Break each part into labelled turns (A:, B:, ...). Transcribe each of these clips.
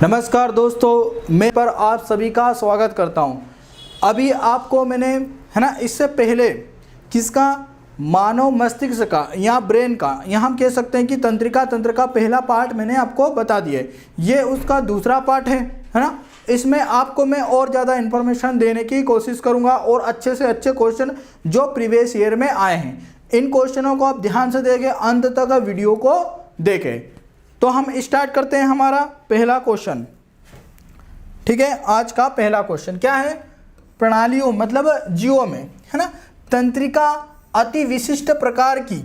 A: नमस्कार दोस्तों, मैं पर आप सभी का स्वागत करता हूं। अभी आपको मैंने इससे पहले किसका मानव मस्तिष्क का या ब्रेन का या हम कह सकते हैं कि तंत्रिका तंत्र का पहला पार्ट मैंने आपको बता दिया है। ये उसका दूसरा पार्ट है ना। इसमें आपको मैं और ज़्यादा इन्फॉर्मेशन देने की कोशिश करूंगा और अच्छे से अच्छे क्वेश्चन जो प्रीवियस ईयर में आए हैं इन क्वेश्चनों को आप ध्यान से देखें, अंत तक वीडियो को देखें। तो हम स्टार्ट करते हैं हमारा पहला क्वेश्चन। ठीक है, आज का पहला क्वेश्चन क्या है? प्रणालियों मतलब जीवों में है ना तंत्रिका अति विशिष्ट प्रकार की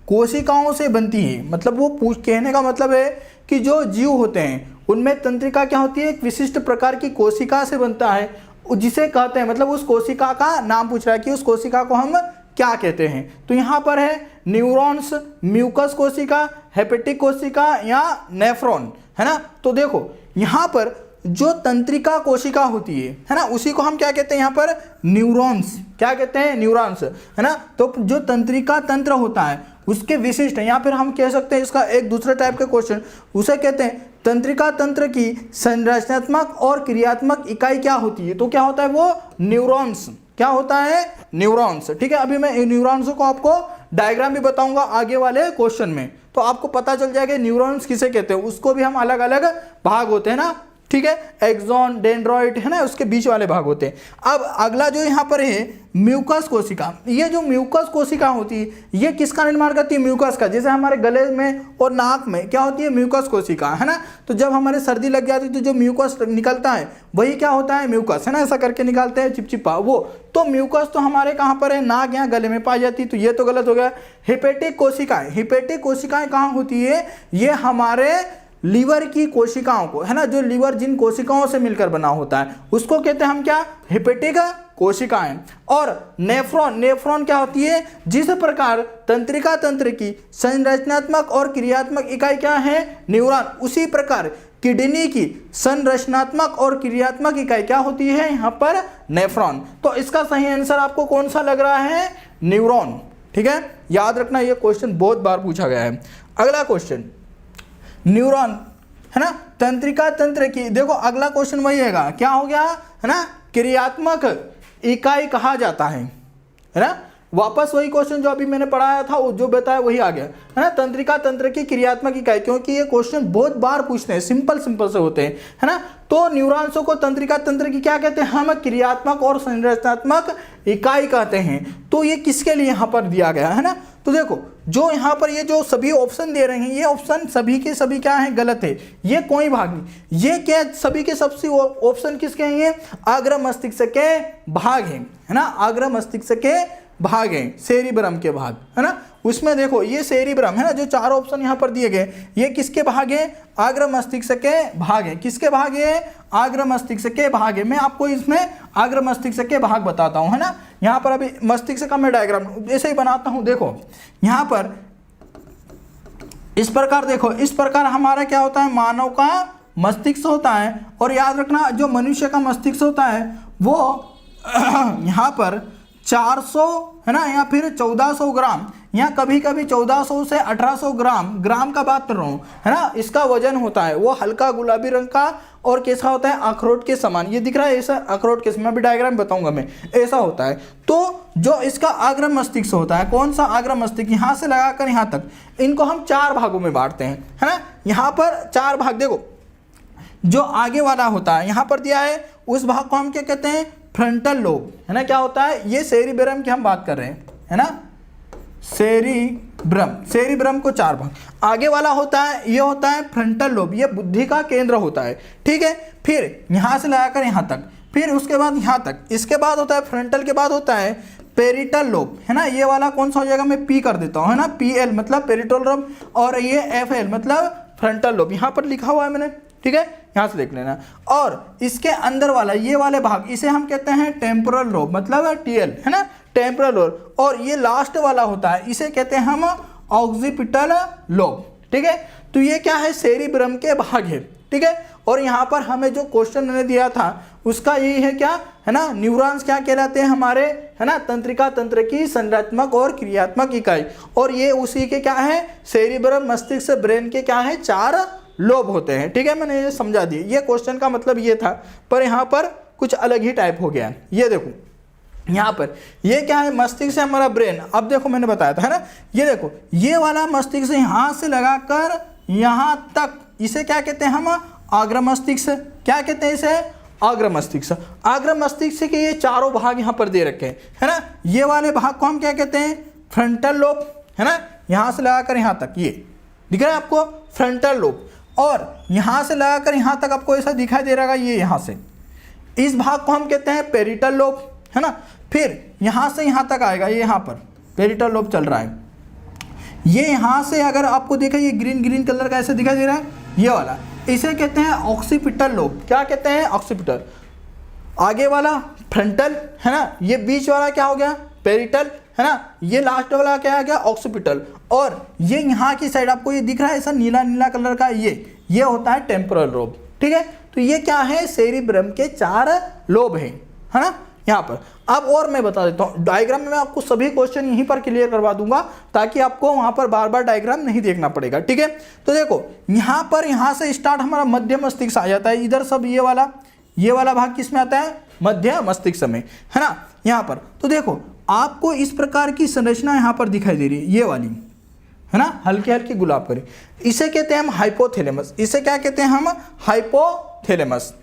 A: कोशिकाओं से बनती है। मतलब वो कहने का मतलब है कि जो जीव होते हैं उनमें तंत्रिका क्या होती है? एक विशिष्ट प्रकार की कोशिका से बनता है, जिसे कहते हैं मतलब उस कोशिका का नाम पूछ रहा है कि उस कोशिका को हम क्या कहते हैं। तो यहाँ पर है न्यूरॉन्स, म्यूकस कोशिका, हेपेटिक कोशिका या नेफ्रॉन, है ना। तो देखो यहाँ पर जो तंत्रिका कोशिका होती है ना, उसी को हम क्या कहते हैं यहाँ पर? न्यूरॉन्स। क्या कहते हैं? न्यूरॉन्स, है ना। तो जो तंत्रिका तंत्र होता है उसके विशिष्ट या फिर हम कह सकते हैं इसका एक दूसरे टाइप के क्वेश्चन, उसे कहते हैं तंत्रिका तंत्र की संरचनात्मक और क्रियात्मक इकाई क्या होती है? तो क्या होता है वो? न्यूरॉन्स। क्या होता है? न्यूरॉन्स। ठीक है, अभी मैं न्यूरॉन्स को आपको डायग्राम भी बताऊंगा आगे वाले क्वेश्चन में, तो आपको पता चल जाएगा न्यूरॉन्स किसे कहते हैं। उसको भी हम अलग अलग भाग होते हैं ना, ठीक है, एक्सॉन, डेंड्रॉइड, है ना, उसके बीच वाले भाग होते हैं। अब अगला जो यहाँ पर है म्यूकस कोशिका। ये जो म्यूकस कोशिका होती है ये किसका निर्माण करती है? म्यूकस का। जैसे हमारे गले में और नाक में क्या होती है? म्यूकस कोशिका, है ना। तो जब हमारे सर्दी लग जाती है तो जो म्यूकस निकलता है वही क्या होता है? म्यूकस, है ना। ऐसा करके निकालते हैं चिपचिपा वो। तो म्यूकस तो हमारे कहाँ पर है? नाक या गले में पाई जाती है, तो ये तो गलत हो गया। हेपेटिक कोशिकाएं, हेपेटिक कोशिकाएं कहाँ होती है? ये हमारे लीवर की कोशिकाओं को, है ना, जो लीवर जिन कोशिकाओं से मिलकर बना होता है उसको कहते हैं हम क्या? हेपेटिक कोशिकाएं। और नेफ्रॉन, नेफ्रॉन क्या होती है? जिस प्रकार तंत्रिका तंत्र की संरचनात्मक और क्रियात्मक इकाई क्या है? न्यूरॉन, उसी प्रकार किडनी की संरचनात्मक और क्रियात्मक इकाई क्या होती है? यहाँ पर नेफ्रॉन। तो इसका सही आंसर आपको कौन सा लग रहा है? न्यूरॉन। ठीक है, याद रखना, ये क्वेश्चन बहुत बार पूछा गया है। अगला क्वेश्चन न्यूरॉन, है ना, तंत्रिका तंत्र की। देखो अगला क्वेश्चन वही है, क्या हो गया, है ना, क्रियात्मक इकाई कहा जाता है ना। वापस वही क्वेश्चन जो अभी मैंने पढ़ाया था, जो बताया वही आ गया, है ना, तंत्रिका तंत्र की क्रियात्मक इकाई। क्योंकि ये क्वेश्चन बहुत बार पूछते हैं, सिंपल सिंपल से होते हैं, है ना। तो न्यूरॉन्सों को तंत्रिका तंत्र की क्या कहते हैं? हम क्रियात्मक और संरचनात्मक इकाई कहते हैं। तो ये किसके लिए यहाँ पर दिया गया है ना। तो देखो जो यहाँ पर ये जो सभी ऑप्शन दे रहे हैं ये ऑप्शन सभी के सभी क्या है? गलत है। ये कोई भाग नहीं, ये क्या सभी के सबसे ऑप्शन किसके हैं? ये अग्र मस्तिष्क के भाग हैं, है ना, अग्र मस्तिष्क के भाग हैं, सेरिब्रम के भाग, है ना। उसमें देखो ये सेरिब्रम है ना, जो चार ऑप्शन यहाँ पर दिए गए ये किसके भाग है? अग्र मस्तिष्क के भाग है। किसके भाग है? अग्र मस्तिष्क के भाग है। मैं आपको इसमें अग्र मस्तिष्क के भाग बताता हूँ, है ना। यहाँ पर अभी मस्तिष्क का मैं डायग्राम ऐसे ही बनाता हूँ। देखो यहाँ पर इस प्रकार, देखो इस प्रकार हमारा क्या होता है? मानव का मस्तिष्क होता है। और याद रखना जो मनुष्य का मस्तिष्क होता है वो यहाँ पर 400, है ना, या फिर 1400 ग्राम या कभी कभी 1400 से 1800 ग्राम का बात कर रहा हूँ, है ना, इसका वजन होता है। वो हल्का गुलाबी रंग का और कैसा होता है? अखरोट के समान। ये दिख रहा है ऐसा अखरोट के समान, अभी डायग्राम बताऊंगा मैं, ऐसा होता है। तो जो इसका अग्र मस्तिष्क होता है, कौन सा अग्र मस्तिष्क? यहाँ से लगाकर यहाँ तक, इनको हम चार भागों में बांटते हैं, है ना। यहाँ पर चार भाग, देखो जो आगे वाला होता है यहाँ पर दिया है, उस भाग को हम क्या कहते हैं? फ्रंटल लोब, है ना। क्या होता है? ये सेरिब्रम की हम बात कर रहे हैं, है ना, सेरिब्रम। सेरिब्रम को चार भाग, आगे वाला होता है ये होता है फ्रंटल लोब, ये बुद्धि का केंद्र होता है। ठीक है, फिर यहाँ से लगाकर यहाँ तक, फिर उसके बाद यहाँ तक, इसके बाद होता है फ्रंटल के बाद होता है पेरिटल लोब, है ना। ये वाला कौन सा हो जाएगा? मैं पी कर देता हूँ, है ना, PL मतलब पेरिटल लोब, और ये FL मतलब फ्रंटल लोब। यहाँ पर लिखा हुआ है मैंने, ठीक है, यहाँ से देख लेना। और इसके अंदर वाला ये वाले भाग इसे हम कहते हैं टेम्पोरल लोब, मतलब TL, है ना, टेम्पोरल लोब। और ये लास्ट वाला होता है इसे कहते हैं हम ऑक्सीपिटल लोब। ठीक है, तो ये क्या है? सेरिब्रम के भाग है। ठीक है, और यहाँ पर हमें जो क्वेश्चन मैंने दिया था उसका यही है, क्या है ना, न्यूरॉन्स क्या कहलाते हैं हमारे, है ना, तंत्रिका तंत्र की संरचनात्मक और क्रियात्मक इकाई। और ये उसी के क्या है? सेरिब्रम, मस्तिष्क, ब्रेन के क्या है? चार लोब होते हैं। ठीक है, मैंने ये समझा दिया, ये क्वेश्चन का मतलब ये था, पर यहाँ पर कुछ अलग ही टाइप हो गया। ये देखो यहाँ पर ये क्या है, मस्तिष्क से हमारा ब्रेन। अब देखो मैंने बताया था, है ना, ये देखो ये वाला मस्तिष्क यहाँ से लगाकर यहाँ तक, इसे क्या कहते हैं हम, अग्र मस्तिष्क। क्या कहते हैं इसे, अग्र मस्तिष्क। अग्र मस्तिष्क के ये चारों भाग यहाँ पर दे रखे हैं, है ना। ये वाले भाग को हम क्या कहते हैं, फ्रंटल लोब, है ना, यहाँ से लगाकर यहाँ तक, ये दिख रहा है आपको फ्रंटल लोब। और यहाँ से लगाकर यहाँ तक आपको ऐसा दिखाई दे रहा है, ये यहाँ से, इस भाग को हम कहते हैं पेरिटल लोब, है ना। फिर यहाँ से यहाँ तक आएगा, ये यहाँ पर पेरिटल लोब चल रहा है। ये यहाँ से अगर आपको देखा, ये ग्रीन ग्रीन कलर का ऐसे दिखाई दे रहा है, ये वाला, इसे कहते हैं ऑक्सीपिटल लोब। क्या कहते हैं, ऑक्सीपिटल। आगे वाला फ्रंटल, है ना, ये बीच वाला क्या हो गया, पेरिटल, है ना, ये लास्ट वाला क्या आ गया, ऑक्सीपिटल। और ये यहाँ की साइड आपको ये दिख रहा है ऐसा नीला नीला कलर का, ये होता है टेम्पोरल लोब। ठीक है, तो ये क्या है, सेरिब्रम के 4 लोब है ना यहाँ पर। अब और मैं बता देता हूँ, डायग्राम में मैं आपको सभी क्वेश्चन यहीं पर क्लियर करवा दूंगा, ताकि आपको वहाँ पर बार बार डायग्राम नहीं देखना पड़ेगा। ठीक है, तो देखो यहाँ पर, यहाँ से स्टार्ट हमारा मध्य मस्तिष्क आ जाता है, इधर सब ये वाला भाग किस में आता है, मध्य मस्तिष्क में, है ना, यहाँ पर। तो देखो आपको इस प्रकार की संरचना यहाँ पर दिखाई दे रही है, ये वाली, है ना, हल्की हल्की गुलाब करें, इसे कहते हैं हम हाइपोथैलेमस। इसे क्या कहते हैं हम, हाइपोथैलेमस,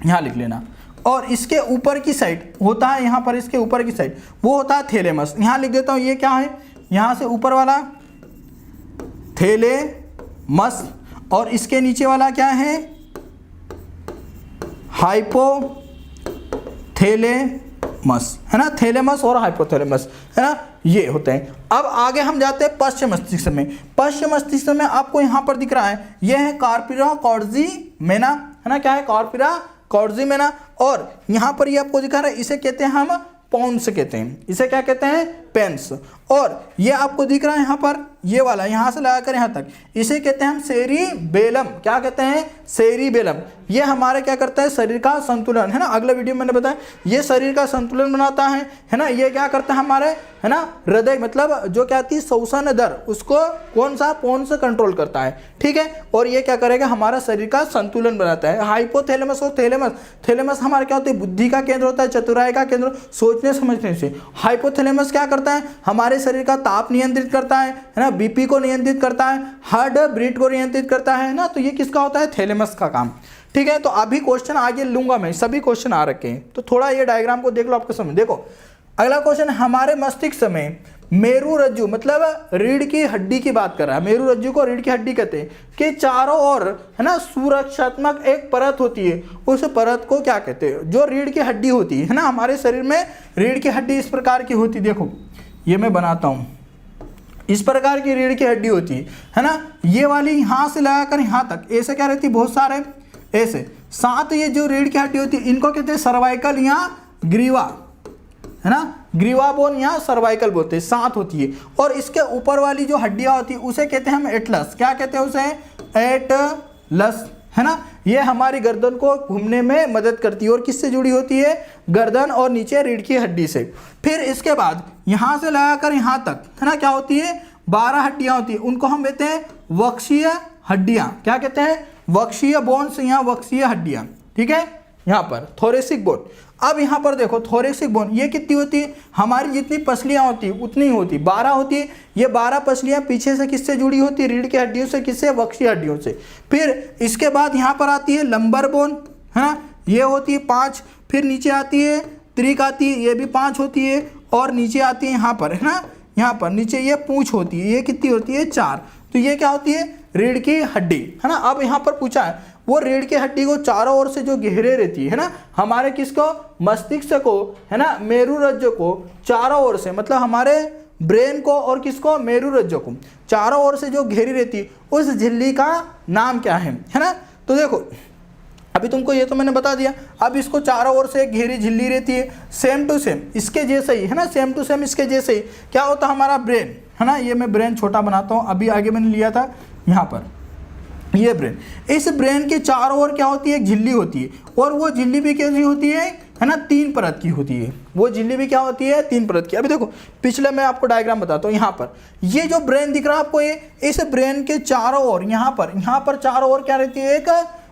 A: यहाँ लिख लेना। और इसके ऊपर की साइड होता है, यहाँ पर इसके ऊपर की साइड वो होता है थैलेमस। यहाँ लिख देता हूँ, ये क्या है, यहाँ से ऊपर वाला थैलेमस, और इसके नीचे वाला क्या है, हाइपोथैलेमस, है ना, थैलेमस और हाइपोथैलेमस, है ना, ये होते हैं। अब आगे हम जाते हैं पश्चिम मस्तिष्क में। पश्चिम मस्तिष्क में आपको यहाँ पर दिख रहा है, ये है कार्पिरा कॉर्जिमेना, है ना, क्या है, कार्पिरा कॉर्जिमेना। और यहाँ पर ये आपको दिखा रहा है, इसे कहते हैं हम पॉन्स कहते हैं, इसे क्या कहते हैं, पेंस। और ये आपको दिख रहा है यहाँ पर, ये वाला यहाँ से लगाकर यहाँ तक, इसे कहते हैं हम सेरिबेलम। क्या कहते हैं, सेरिबेलम। ये हमारे क्या करता है, शरीर का संतुलन, है ना, अगले वीडियो में मैंने बताया, ये शरीर का संतुलन बनाता है ना। ये क्या करता है हमारे, है ना, हृदय मतलब जो क्या आती है, श्वसन दर, उसको कौन सा, पॉन्स कंट्रोल करता है। ठीक है, और ये क्या करेगा, हमारा शरीर का संतुलन बनाता है। हाइपोथैलेमस और थैलेमस, थैलेमस हमारे क्या होता है, बुद्धि का केंद्र होता है, चतुराई का केंद्र, सोचने समझने से। हाइपोथैलेमस क्या करता है, हमारे शरीर का ताप नियंत्रित करता है ना, बीपी को नियंत्रित करता है, हार्ट बीट को नियंत्रित करता है ना। तो ये किसका होता है, थैलेमस का काम। ठीक है, तो अभी क्वेश्चन आगे लूंगा मैं, सभी क्वेश्चन आ रखे हैं, तो थोड़ा ये डायग्राम को देख लो, आपको समझ। देखो अगला क्वेश्चन, हमारे मस्तिष्क में मेरु रज्जु मतलब रीढ़ की हड्डी की बात कर रहा है, मेरु रज्जु को रीढ़ की हड्डी कहते हैं, कि चारों ओर, है ना, सुरक्षात्मक एक परत होती है, उस परत को क्या कहते हैं, जो रीढ़ की हड्डी होती है ना। हमारे शरीर में रीढ़ की हड्डी इस प्रकार की होती है, देखो ये मैं बनाता हूँ, इस प्रकार की रीढ़ की हड्डी होती है ना। ये वाली यहाँ से लगाकर यहाँ तक ऐसे क्या रहती है, बहुत सारे ऐसे साथ, ये जो रीढ़ की हड्डी होती है इनको कहते हैं सर्वाइकल या ग्रीवा, है ना, ग्रीवा बोन या सर्वाइकल बोलते हैं, साथ होती है। और इसके ऊपर वाली जो हड्डियाँ होती है उसे कहते हैं हम एटलस। क्या कहते हैं उसे, एटलस, है ना। ये हमारी गर्दन को घूमने में मदद करती है, और किससे जुड़ी होती है, गर्दन और नीचे रीढ़ की हड्डी से। फिर इसके बाद यहाँ से लगाकर यहाँ तक, है ना, क्या होती है, 12 हड्डियाँ होती है, उनको हम कहते हैं वक्षीय हड्डियाँ। क्या कहते हैं, वक्षीय बोन्स या वक्षीय हड्डियाँ। ठीक है, यहाँ पर थोरेसिक बोन। अब यहाँ पर देखो थोरेसिक बोन, ये कितनी होती है, हमारी जितनी पसलियाँ होती है उतनी होती, 12 होती है। ये 12 पसलियाँ पीछे से किससे जुड़ी होती है, रीढ़ की हड्डियों से, किससे, वक्षीय हड्डियों से। फिर इसके बाद यहाँ पर आती है लंबर बोन, है ना, ये होती है 5। फिर नीचे आती है त्रिक आती है, ये भी 5 होती है। और नीचे आती है यहाँ पर, है ना, यहाँ पर नीचे ये पूंछ होती है, ये कितनी होती है, 4। तो ये क्या होती है, रीढ़ की हड्डी, है ना। अब यहाँ पर पूछा है, वो रीढ़ की हड्डी को चारों ओर से जो घेरे रहती है ना, हमारे किसको, मस्तिष्क को, है ना, मेरु रज्जु को चारों ओर से, मतलब हमारे ब्रेन को और किसको, मेरु रज्जु को चारों ओर से जो घेरी रहती है, उस झिल्ली का नाम क्या है ना। तो देखो अभी तुमको ये तो मैंने बता दिया। अब इसको चारों ओर से एक घेरी झिल्ली रहती है, सेम टू सेम इसके जैसे ही, है ना, सेम टू सेम इसके जैसे ही क्या होता है हमारा ब्रेन, है ना। ये मैं ब्रेन छोटा बनाता हूँ, अभी आगे मैंने लिया था यहाँ पर, ये ब्रेन। इस ब्रेन के चारों ओर क्या होती है, एक झिल्ली होती है, और वो झिल्ली भी कैसी होती है, है ना 3 परत की होती है, वो झिल्ली भी क्या होती है 3 परत की। अभी देखो पिछले मैं आपको डायग्राम बताता हूँ, यहाँ पर ये जो ब्रेन दिख रहा है आपको, ये इस ब्रेन के चारों ओर यहाँ पर चारों ओर क्या रहती है, एक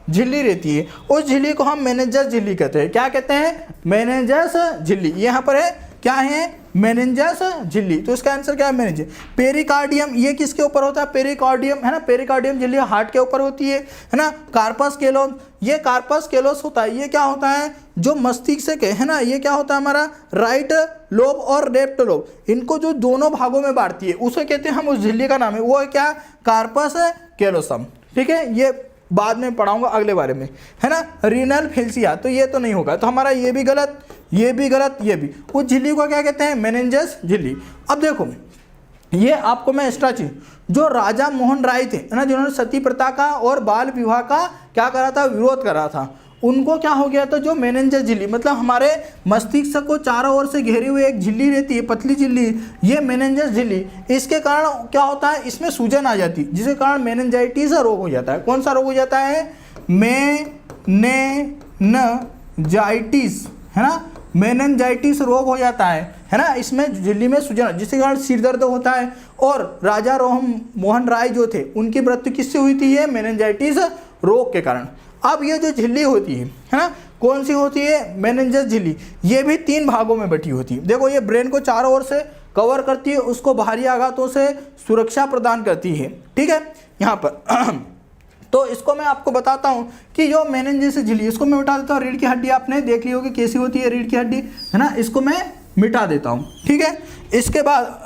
A: झिल्ली रहती है। उस झिल्ली को हम मेनिंजस झिल्ली कहते हैं। क्या कहते हैं, मेनिंजस झिल्ली। यहाँ पर है क्या है, मेनिंजस झिल्ली। तो इसका आंसर क्या है, मेनिंजस। पेरिकार्डियम ये किसके ऊपर होता है, पेरिकार्डियम, है ना, पेरिकार्डियम झिल्ली हार्ट के ऊपर होती है ना। कार्पस कैलोस, ये कार्पस कैलोस होता है, ये क्या होता है, जो मस्तिष्क है ना, ये क्या होता है हमारा राइट लोब और लेफ्ट लोब, इनको जो दोनों भागों में बांटती है उसे कहते हैं, हम उस झिल्ली का नाम है वो है क्या, कार्पस कैलोसम। ठीक है, ये बाद में पढ़ाऊंगा अगले बारे में, है ना। रीनल फेल्सिया, तो ये तो नहीं होगा, तो हमारा ये भी गलत, ये भी गलत, ये भी। उस झिल्ली को क्या कहते हैं, मेनिंजस झिल्ली। अब देखो ये आपको मैं एक्स्ट्रा चीज, जो राजा मोहन राय थे ना, जिन्होंने सती प्रथा का और बाल विवाह का क्या करा था, विरोध करा था, उनको क्या हो गया था, जो मेनिंजस झिल्ली, मतलब हमारे मस्तिष्क को चारों ओर से घेरी हुई एक झिल्ली रहती है, पतली झिल्ली, ये मेनिंजस झिल्ली, इसके कारण क्या होता है, इसमें सूजन आ जाती है, जिसके कारण मेनिंजाइटिस रोग हो जाता है। कौन सा रोग हो जाता है, मेनिंजाइटिस, है ना, मेनिंजाइटिस रोग हो जाता है ना। इसमें झिल्ली में सूजन, जिसके कारण सिर दर्द होता है। और राजा मोहन राय जो थे, उनकी मृत्यु किससे हुई थी, ये मेनिंजाइटिस रोग के कारण। अब ये जो झिल्ली होती है ना, कौन सी होती है, मेनिंजस झिल्ली, ये भी 3 भागों में बटी होती है। देखो ये ब्रेन को चारों ओर से कवर करती है, उसको बाहरी आघातों से सुरक्षा प्रदान करती है। ठीक है, यहाँ पर तो इसको मैं आपको बताता हूँ कि जो मेनिंजस झिल्ली, इसको मैं मिटा देता हूँ। रीढ़ की हड्डी आपने देख ली होगी कैसी होती है रीढ़ की हड्डी, है ना, इसको मैं मिटा देता हूँ। ठीक है, इसके बाद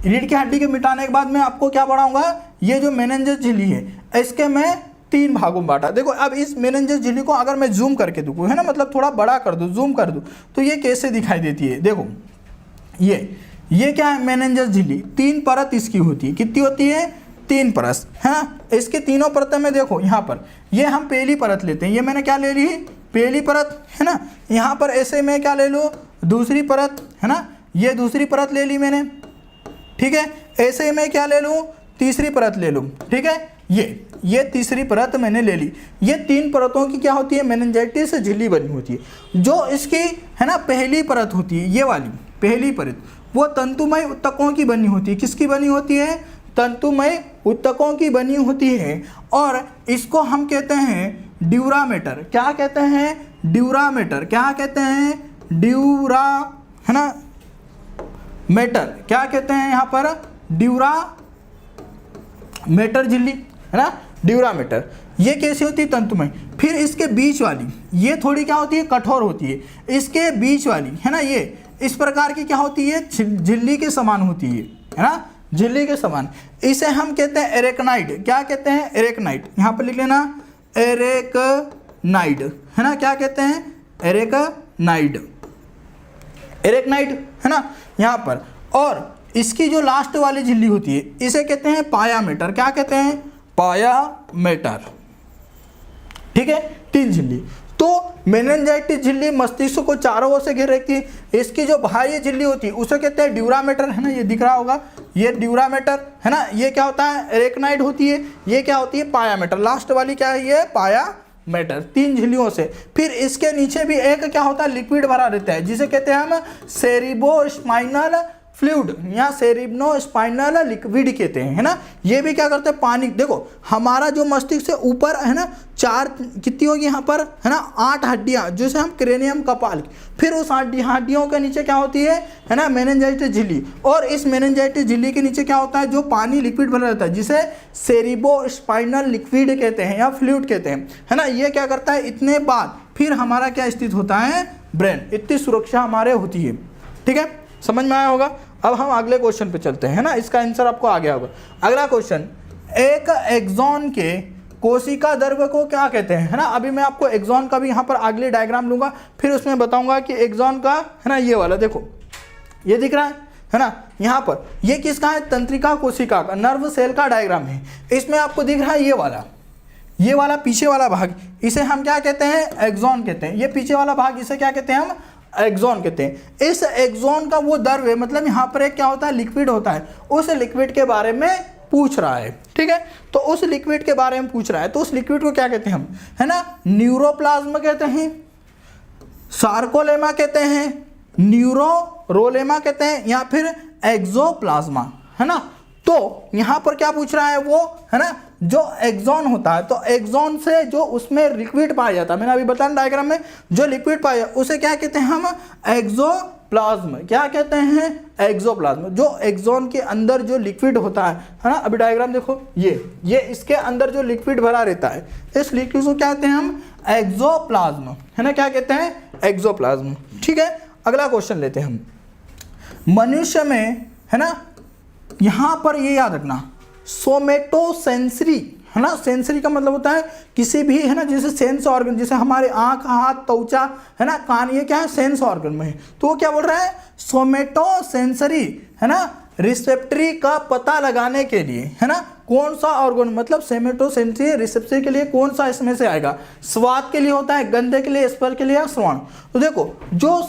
A: रीढ़ की हड्डी के मिटाने के बाद मैं आपको क्या पढ़ाऊंगा, ये जो मेनिंजस झिल्ली है इसके मैं 3 भागों में बांटा। देखो अब इस मेनिंजस झिल्ली को अगर मैं जूम करके दूँ, है ना, मतलब थोड़ा बड़ा कर दूँ, जूम कर दूँ, तो ये कैसे दिखाई देती है। देखो ये क्या है, मेनिंजस झिल्ली, 3 परत इसकी होती है। कितनी होती है, 3 परत, है ना। इसके तीनों परतों में देखो, यहाँ पर ये हम पहली परत लेते हैं, ये मैंने क्या ले ली, पहली परत, है ना। यहाँ पर ऐसे मैं क्या ले लूँ, दूसरी परत, है ना, ये दूसरी परत ले ली मैंने। ठीक है, ऐसे मैं क्या ले लूँ, तीसरी परत ले लूँ। ठीक है, ये तीसरी परत मैंने ले ली। ये 3 परतों की क्या होती है, मेनिंजाइटिस झिल्ली बनी होती है। जो इसकी, है ना, पहली परत होती है, ये वाली पहली परत, वो तंतुमय ऊतकों की बनी होती है। किसकी बनी होती है, तंतुमय ऊतकों की बनी होती है। और इसको हम कहते हैं ड्यूरामेटर। क्या कहते हैं, ड्यूरामेटर। क्या कहते हैं, ड्यूरा, है ना, मेटर। क्या कहते हैं यहाँ पर, ड्यूरामेटर झिल्ली, है ना, ड्यूरामेटर। ये कैसी होती है, तंतुमय। फिर इसके बीच वाली, ये थोड़ी क्या होती है, कठोर होती है। इसके बीच वाली, है ना, ये इस प्रकार की क्या होती है, झिल्ली के समान होती है ना, झिल्ली के समान। इसे हम कहते हैं एरेक्नाइड। क्या कहते हैं, एरेक्नाइड। यहाँ पर लिख लेना, एरेक्नाइड, है ना। क्या कहते हैं, एरेक्नाइड, एरेक्नाइड, है ना, यहाँ पर। और इसकी जो लास्ट वाली झिल्ली होती है, इसे कहते हैं पायामेटर। क्या कहते हैं, पायामेटर। ठीक है, 3 झिल्ली। तो मेनिंजाइटिस झिल्ली मस्तिष्क को चारों ओर से घेर रखती है। इसकी जो बाहरी झिल्ली होती है उसे कहते हैं ड्यूरामेटर, है ना, ये दिख रहा होगा, ये ड्यूरामेटर, है ना। ये क्या होता है, एरेक्नाइड होती है। ये क्या होती है, पायामेटर। लास्ट वाली क्या है, ये पायामेटर। 3 झिल्लियों से। फिर इसके नीचे भी एक क्या होता है, लिक्विड भरा रहता है, जिसे कहते हैं हम सेरिब्रोस्पाइनल फ्लूइड या सेरिब्रोस्पाइनल लिक्विड कहते हैं, है ना। ये भी क्या करते हैं, पानी। देखो हमारा जो मस्तिष्क से ऊपर, है ना, 4 कितनी होगी यहाँ पर, है ना, 8 हड्डियाँ, जिसे हम क्रेनियम कपाल। फिर उस हड्डियों के नीचे क्या होती है ना, मेनिंजाइटिस झिल्ली। और इस मेनिंजाइटिस झिल्ली के नीचे क्या होता है, जो पानी लिक्विड भरा रहता है, जिसे सेरिब्रोस्पाइनल लिक्विड कहते हैं या फ्लूइड कहते हैं, है ना। ये क्या करता है, इतने बाद फिर हमारा क्या स्थित होता है, ब्रेन। इतनी सुरक्षा हमारे होती है। ठीक है, समझ में आया होगा। अब हम अगले क्वेश्चन पे चलते हैं, है ना। इसका आंसर आपको आ गया होगा। अगला क्वेश्चन, एक एक्सॉन के कोशिका द्रव्य को क्या कहते हैं, है ना। अभी मैं आपको एक्सॉन का भी यहाँ पर अगले डायग्राम लूंगा, फिर उसमें बताऊंगा कि एक्सॉन का, है ना, ये वाला देखो, ये दिख रहा है ना, यहाँ पर ये किसका है, तंत्रिका कोशिका का, नर्व सेल का डायग्राम है। इसमें आपको दिख रहा है ये वाला पीछे वाला भाग, इसे हम क्या कहते हैं, एक्सॉन कहते हैं। ये पीछे वाला भाग, इसे क्या कहते हैं हम, एक्सॉन कहते हैं। इस एक्सॉन का वो द्रव्य, मतलब यहाँ पर एक क्या होता है, लिक्विड होता है। उस लिक्विड के बारे में पूछ रहा है। ठीक है, तो उस लिक्विड के बारे में पूछ रहा है, तो उस लिक्विड को क्या कहते हैं हम, है ना, न्यूरोप्लाज्म कहते हैं। सार्कोलेमा कहते हैं, न्यूरोरोलेमा कहते हैं, या फिर एक्सोप्लाज्मा, है ना। तो यहाँ पर क्या पूछ रहा है वो, है ना, जो एक्सॉन होता है, तो एक्सॉन से जो उसमें लिक्विड पाया जाता है, मैंने अभी बताया डायग्राम में, जो लिक्विड पाया उसे क्या कहते हैं हम, एक्सोप्लाज्म। क्या कहते हैं, एक्सोप्लाज्म। जो एक्सॉन के अंदर जो लिक्विड होता है ना, अभी डायग्राम देखो, ये इसके अंदर जो लिक्विड भरा रहता है, इस लिक्विड को क्या कहते हैं हम, एक्सोप्लाज्म, है ना, क्या कहते हैं, एक्सोप्लाज्म। ठीक है, अगला क्वेश्चन लेते हैं हम। मनुष्य में, है ना, यहां पर ये याद रखना, सोमेटोसेंसरी, है ना, सेंसरी का मतलब होता है किसी भी, है ना, जैसे सेंस ऑर्गन, जैसे हमारे आंख, हाथ, त्वचा, है ना, कान, ये क्या है, सेंस ऑर्गन में है। तो वो क्या बोल रहा है, सोमेटोसेंसरी, है ना, रिसेप्टरी का पता लगाने के लिए, है ना, कौन सा ऑर्गन, मतलब सोमेटोसेंसरी रिसेप्टरी के लिए कौन सा इसमें से आएगा, स्वाद के लिए होता है, गंध के लिए, स्पर्श के लिए, या श्रवण। तो देखो, जो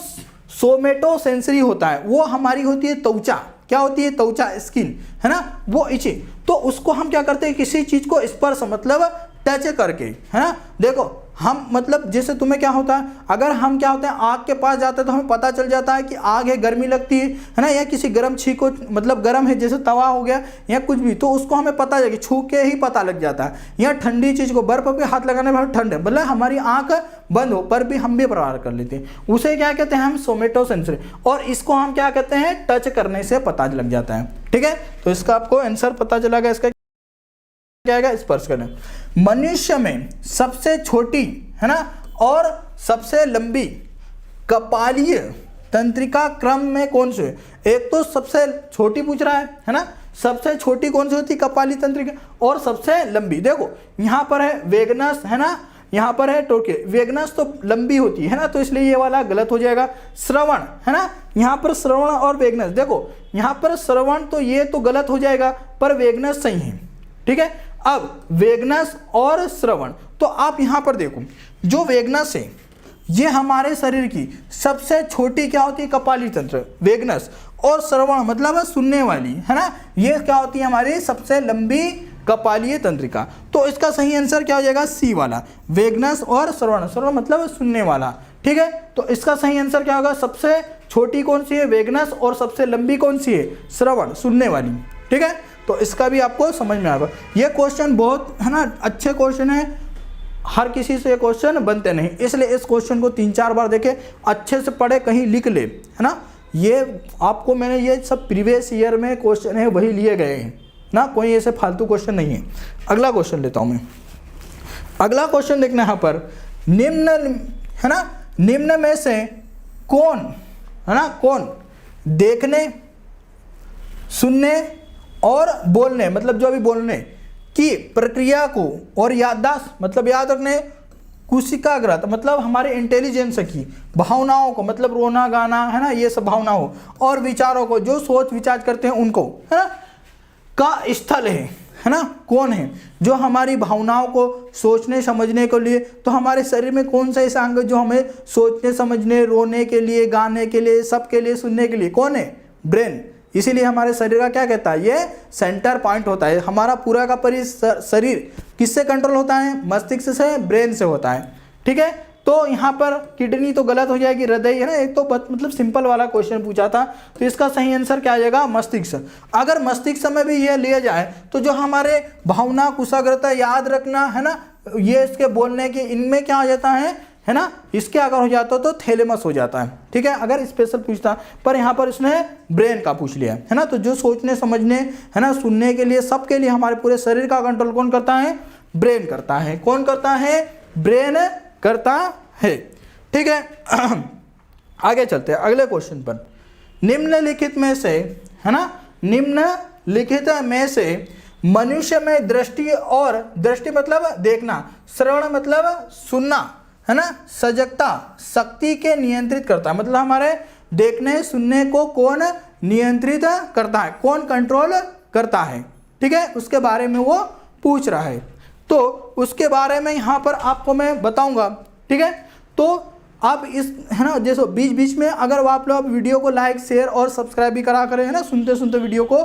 A: सोमेटोसेंसरी होता है वो हमारी होती है त्वचा, क्या होती है, त्वचा, स्किन, है ना, वो इचे। तो उसको हम क्या करते हैं, किसी चीज को स्पर्श मतलब टच करके, है ना। देखो हम मतलब जैसे तुम्हें क्या होता है, अगर हम क्या होता है आग के पास जाते हैं तो हमें पता चल जाता है कि आग है, गर्मी लगती है ना, या किसी गर्म चीज को, मतलब गर्म है, जैसे तवा हो गया या कुछ भी, तो उसको हमें पता है कि छू के ही पता लग जाता है। या ठंडी चीज को, बर्फ पे हाथ लगाने में ठंड है, मतलब हमारी आंख बंद हो पर भी हम भी प्रहार कर लेते हैं, उसे क्या कहते हैं हम, सोमेटोसेंसरी। और इसको हम क्या कहते हैं, टच करने से पता लग जाता है। ठीक है, तो इसका आपको आंसर पता चला गया, इसका क्या आएगा, स्पर्श करना। मनुष्य में सबसे छोटी, है ना, और सबसे लंबी कपालीय तंत्रिका क्रम में कौन से, एक तो सबसे छोटी पूछ रहा है ना, सबसे छोटी कौन सी होती है, कपाली तंत्रिका, और सबसे लंबी। देखो यहाँ पर है वेगनस, है ना, यहाँ पर है टोके, वेगनस तो लंबी होती है ना, तो इसलिए ये वाला गलत हो जाएगा। श्रवण, है ना, यहाँ पर श्रवण और वेगनस, देखो यहाँ पर श्रवण तो ये तो गलत हो जाएगा, पर वेगनस सही है। ठीक है, अब वेगनस और श्रवण, तो आप यहां पर देखो, जो वेगनस है ये हमारे शरीर की सबसे छोटी क्या होती है, कपाली तंत्र, वेगनस, और श्रवण मतलब सुनने वाली, है ना, ये क्या होती है, हमारी सबसे लंबी कपालीय तंत्रिका। तो इसका सही आंसर क्या हो जाएगा, सी वाला, वेगनस और श्रवण, श्रवण मतलब सुनने वाला। ठीक है, तो इसका सही आंसर क्या होगा, सबसे छोटी कौन सी है, वेगनस, और सबसे लंबी कौन सी है, श्रवण, सुनने वाली। ठीक है, तो इसका भी आपको समझ में आएगा। ये क्वेश्चन बहुत, है ना, अच्छे क्वेश्चन है, हर किसी से ये क्वेश्चन बनते नहीं, इसलिए इस क्वेश्चन को 3-4 बार देखे, अच्छे से पढ़े, कहीं लिख ले, है ना। ये आपको मैंने ये सब प्रीवियस ईयर में क्वेश्चन है वही लिए गए हैं ना, कोई ऐसे फालतू क्वेश्चन नहीं है। अगला क्वेश्चन लेता हूँ मैं। अगला क्वेश्चन देखना यहाँ पर, निम्न, है ना, निम्न में से कौन, है ना, कौन देखने, सुनने और बोलने, मतलब जो अभी बोलने की प्रक्रिया को, और याददाश्त मतलब याद रखने, कुशिकाग्रत मतलब हमारे इंटेलिजेंस की, भावनाओं को मतलब रोना गाना, है ना, ये सब भावनाओं, और विचारों को जो सोच विचार करते हैं उनको, है ना, का स्थल है ना, कौन है जो हमारी भावनाओं को सोचने समझने के लिए, तो हमारे शरीर में कौन सा ऐसा अंग जो हमें सोचने समझने, रोने के लिए, गाने के लिए, सबके लिए, सुनने के लिए, कौन है, ब्रेन। इसीलिए हमारे शरीर का क्या कहता है, ये सेंटर पॉइंट होता है। हमारा पूरा का पूरी शरीर किससे कंट्रोल होता है, मस्तिष्क से, ब्रेन से होता है। ठीक है, तो यहाँ पर किडनी तो गलत हो जाएगी, हृदय, है ना, एक तो मतलब सिंपल वाला क्वेश्चन पूछा था, तो इसका सही आंसर क्या आ जाएगा, मस्तिष्क। अगर मस्तिष्क में भी ये लिया जाए तो जो हमारे भावना, कुशाग्रता, याद रखना, है ना, ये इसके बोलने के, इनमें क्या हो जाता है ना, इसके अगर हो जाता तो थैलेमस हो जाता है। ठीक है, अगर स्पेशल पूछता, पर यहाँ पर इसने ब्रेन का पूछ लिया, है ना। तो जो सोचने समझने, है ना, सुनने के लिए, सबके लिए हमारे पूरे शरीर का कंट्रोल कौन करता है, ब्रेन करता है। कौन करता है, ब्रेन करता है। ठीक है, आगे चलते हैं अगले क्वेश्चन पर। निम्नलिखित में से, है ना, निम्नलिखित में से मनुष्य में दृष्टि, और दृष्टि मतलब देखना, श्रवण मतलब सुनना, है ना, सजगता, शक्ति के नियंत्रित करता है, मतलब हमारे देखने सुनने को कौन नियंत्रित करता है, कौन कंट्रोल करता है। ठीक है, उसके बारे में वो पूछ रहा है, तो उसके बारे में यहाँ पर आपको मैं बताऊंगा। ठीक है, तो आप इस, है ना, जैसे बीच बीच में अगर आप लोग वीडियो को लाइक, शेयर और सब्सक्राइब भी करा करें, है ना, सुनते सुनते वीडियो को,